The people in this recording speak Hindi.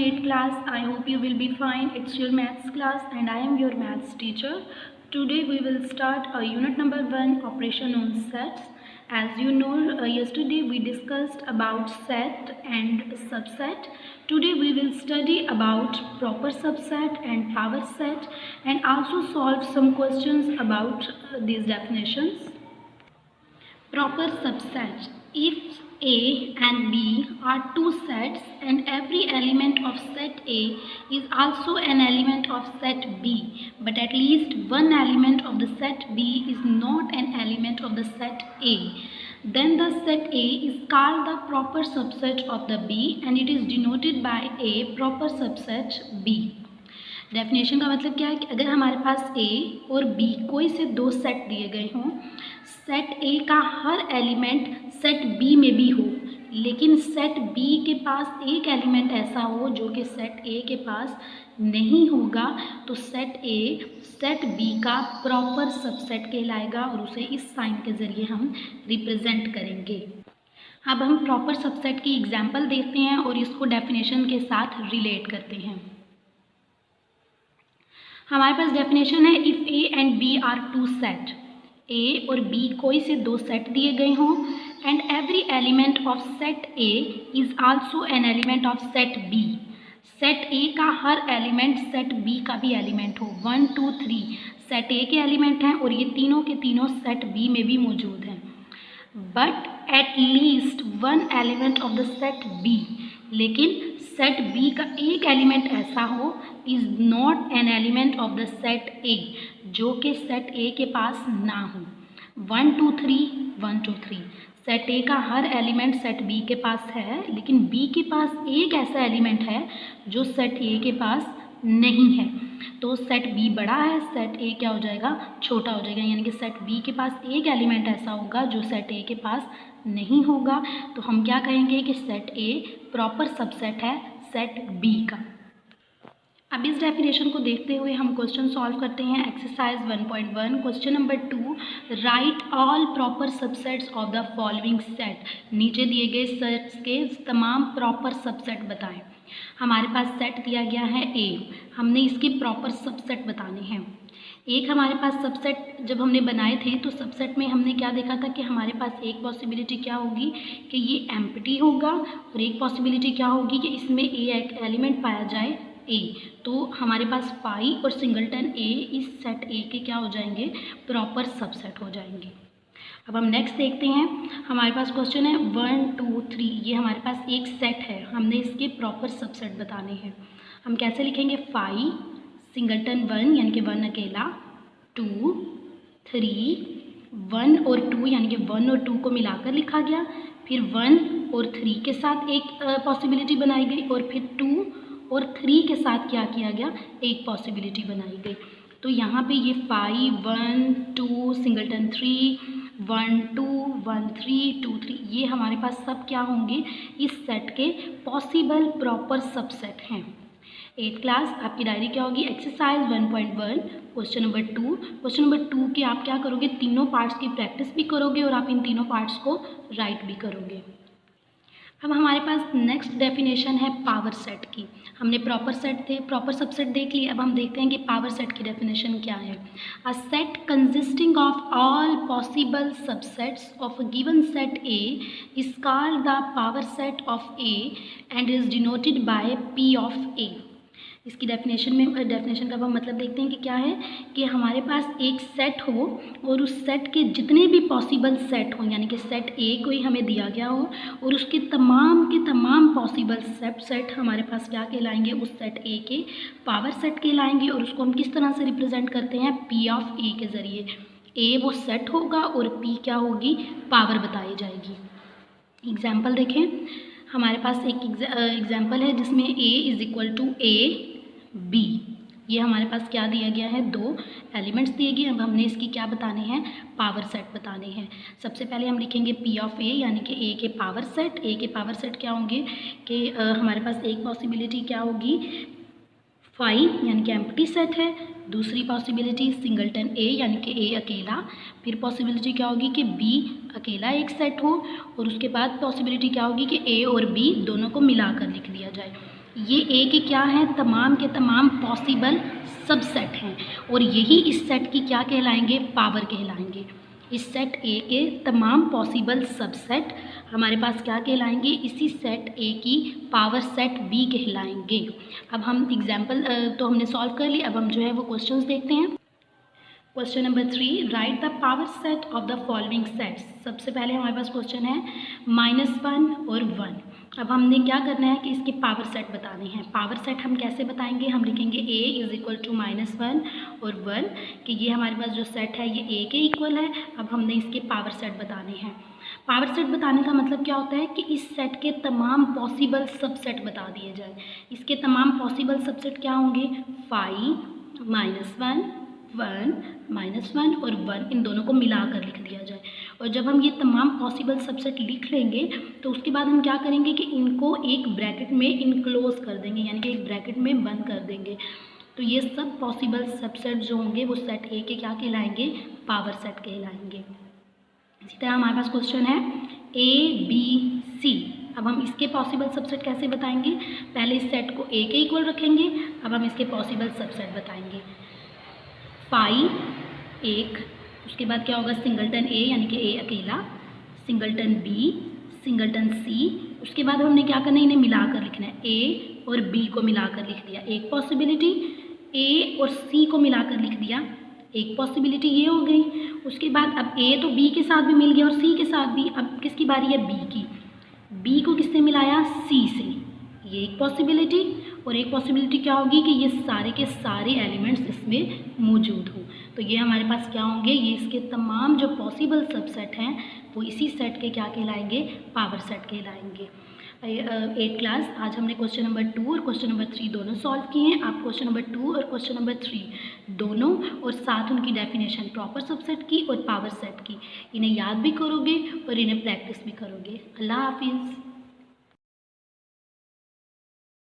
8th class. I hope you will be fine. It's your maths class and I am your maths teacher. Today we will start unit number 1, operation on sets. As you know, yesterday we discussed about set and subset. Today we will study about proper subset and power set and also solve some questions about these definitions. Proper subset. If A and B are two sets and every element of set A is also an element of set B, but at least one element of the set B is not an element of the set A, then the set A is called the proper subset of the B and it is denoted by A proper subset B. Definition का मतलब क्या है कि अगर हमारे पास ए और बी कोई से दो सेट दिए गए हों, सेट ए का हर एलिमेंट सेट बी में भी हो, लेकिन सेट बी के पास एक एलिमेंट ऐसा हो जो कि सेट ए के पास नहीं होगा, तो सेट ए सेट बी का प्रॉपर सबसेट कहलाएगा और उसे इस साइन के ज़रिए हम रिप्रेजेंट करेंगे। अब हम प्रॉपर सबसेट की एग्जाम्पल देखते हैं और इसको डेफिनेशन के साथ रिलेट करते हैं। हमारे पास डेफिनेशन है, if A and B are two set, A और बी कोई से दो सेट दिए गए हों and every element of set A is also an element of set B. Set A का हर एलिमेंट सेट बी का भी एलिमेंट हो, 1 2 3 सेट ए के एलिमेंट हैं और ये तीनों के तीनों सेट बी में भी मौजूद हैं, but at least one element of the set B, लेकिन सेट बी का एक एलिमेंट ऐसा हो is not an element of the set A, जो कि सेट ए के पास ना हो। 1 2 3 1 2 3 सेट ए का हर एलिमेंट सेट बी के पास है, लेकिन बी के पास एक ऐसा एलिमेंट है जो सेट ए के पास नहीं है, तो सेट बी बड़ा है, सेट ए क्या हो जाएगा, छोटा हो जाएगा, यानी कि सेट बी के पास एक एलिमेंट ऐसा होगा जो सेट ए के पास नहीं होगा, तो हम क्या कहेंगे कि सेट ए प्रॉपर सबसेट है सेट बी का। अब इस डेफिनेशन को देखते हुए हम क्वेश्चन सॉल्व करते हैं। Exercise 1.1 question number 2, right all proper subsets of the following set. नीचे दिए गए सेट्स के तमाम प्रॉपर सबसेट बताएं। हमारे पास सेट दिया गया है ए, हमने इसके प्रॉपर सबसेट बताने हैं। एक हमारे पास सबसेट जब हमने बनाए थे तो सबसेट में हमने क्या देखा था कि हमारे पास एक पॉसिबिलिटी क्या होगी कि ये एम्प्टी होगा और एक पॉसिबिलिटी क्या होगी कि इसमें एक एलिमेंट पाया जाए ए, तो हमारे पास फाई और सिंगलटन ए इस सेट ए के क्या हो जाएंगे, प्रॉपर सबसेट हो जाएंगे। अब हम नेक्स्ट देखते हैं। हमारे पास क्वेश्चन है 1 2 3, ये हमारे पास एक सेट है, हमने इसके प्रॉपर सबसेट बताने हैं। हम कैसे लिखेंगे, फाई सिंगलटन 1 यानी कि 1 अकेला, 2 3 1 और 2 यानी कि 1 और 2 को मिलाकर लिखा गया, फिर 1 और 3 के साथ एक पॉसिबिलिटी बनाई गई और फिर 2 और 3 के साथ क्या किया गया, एक पॉसिबिलिटी बनाई गई। तो यहाँ पे ये 5 1 2 सिंगलटन 3 1 2 1 3 2 3 ये हमारे पास सब क्या होंगे, इस सेट के पॉसिबल प्रॉपर सबसेट हैं। 8th क्लास आपकी डायरी क्या होगी, exercise 1.1 question number 2। Question number 2 के आप क्या करोगे, तीनों पार्ट्स की प्रैक्टिस भी करोगे और आप इन तीनों पार्ट्स को राइट भी करोगे। अब हमारे पास नेक्स्ट डेफिनेशन है पावर सेट की। हमने प्रॉपर सबसेट देख लिए, अब हम देखते हैं कि पावर सेट की डेफिनेशन क्या है। A set consisting of all possible subsets of a given set A is called the power set of A and is denoted by P of A. इसकी डेफिनेशन का हम मतलब देखते हैं कि क्या है कि हमारे पास एक सेट हो और उस सेट के जितने भी पॉसिबल सेट हों, यानी कि सेट ए को ही हमें दिया गया हो और उसके तमाम के तमाम पॉसिबल सेट हमारे पास क्या कहलाएंगे, उस सेट ए के पावर सेट कहलाएंगे और उसको हम किस तरह से रिप्रेजेंट करते हैं, पी ऑफ ए के ज़रिए। ए वो सेट होगा और पी क्या होगी, पावर बताई जाएगी। एग्जाम्पल देखें, हमारे पास एक एग्जाम्पल है जिसमें A is equal to A B, ये हमारे पास क्या दिया गया है, दो एलिमेंट्स दिए गए। अब हमने इसकी क्या बताने हैं, पावर सेट बताने हैं। सबसे पहले हम लिखेंगे पी ऑफ ए यानी कि ए के पावर सेट। ए के पावर सेट क्या होंगे कि हमारे पास एक पॉसिबिलिटी क्या होगी, फाइव यानी कि एम्प्टी सेट है, दूसरी पॉसिबिलिटी सिंगलटन ए यानी कि ए अकेला, फिर पॉसिबिलिटी क्या होगी कि बी अकेला एक सेट हो और उसके बाद पॉसिबिलिटी क्या होगी कि ए और बी दोनों को मिलाकर लिख दिया जाए। ये ए के क्या हैं, तमाम के तमाम पॉसिबल सबसेट हैं और यही इस सेट की क्या कहलाएंगे, पावर कहलाएंगे। इस सेट ए के तमाम पॉसिबल सबसेट हमारे पास क्या कहलाएंगे, इसी सेट ए की पावर सेट बी कहलाएंगे। अब हम एग्जाम्पल तो हमने सॉल्व कर ली, अब हम जो है वो क्वेश्चंस देखते हैं। Question number 3, right the power set of the following sets. सबसे पहले हमारे पास क्वेश्चन है -1 और 1। अब हमने क्या करना है कि इसके पावर सेट बताने हैं। पावर सेट हम कैसे बताएंगे, हम लिखेंगे a इज़ इक्वल टू -1 और 1 कि ये हमारे पास जो सेट है ये a के इक्वल है। अब हमने इसके पावर सेट बताने हैं। पावर सेट बताने का मतलब क्या होता है कि इस सेट के तमाम पॉसिबल सबसेट बता दिए जाए। इसके तमाम पॉसिबल सबसेट क्या होंगे, 5, -1, 1, -1 और 1, इन दोनों को मिलाकर लिख दिया जाए। और जब हम ये तमाम पॉसिबल सबसेट लिख लेंगे तो उसके बाद हम क्या करेंगे कि इनको एक ब्रैकेट में इनक्लोज कर देंगे, यानी कि एक ब्रैकेट में बंद कर देंगे। तो ये सब पॉसिबल सबसेट जो होंगे वो सेट ए के क्या कहलाएंगे, पावर सेट कहलाएंगे। इसी तरह हमारे पास क्वेश्चन है ABC। अब हम इसके पॉसिबल सबसेट कैसे बताएंगे, पहले इस सेट को ए के इक्वल रखेंगे, अब हम इसके पॉसिबल सबसेट बताएंगे। 5 एक, उसके बाद क्या होगा, सिंगलटन ए यानी कि ए अकेला, सिंगलटन बी, सिंगलटन सी। उसके बाद हमने क्या करना है, इन्हें मिलाकर लिखना है। ए और बी को मिलाकर लिख दिया, एक पॉसिबिलिटी। ए और सी को मिलाकर लिख दिया, एक पॉसिबिलिटी ये हो गई। उसके बाद अब ए तो बी के साथ भी मिल गया और सी के साथ भी। अब किसकी बारी है, बी की। बी को किससे मिलाया, सी से, ये एक पॉसिबिलिटी। और एक पॉसिबिलिटी क्या होगी कि ये सारे के सारे एलिमेंट्स इसमें मौजूद हों। तो ये हमारे पास क्या होंगे, ये इसके तमाम जो पॉसिबल सबसेट हैं वो इसी सेट के क्या कहलाएंगे, पावर सेट कहलाएंगे। 8th क्लास, आज हमने क्वेश्चन नंबर 2 और क्वेश्चन नंबर 3 दोनों सॉल्व किए हैं। आप क्वेश्चन नंबर 2 और क्वेश्चन नंबर 3 दोनों और साथ उनकी डेफिनेशन प्रॉपर सबसेट की और पावर सेट की, इन्हें याद भी करोगे और इन्हें प्रैक्टिस भी करोगे। अल्लाह हाफिज़।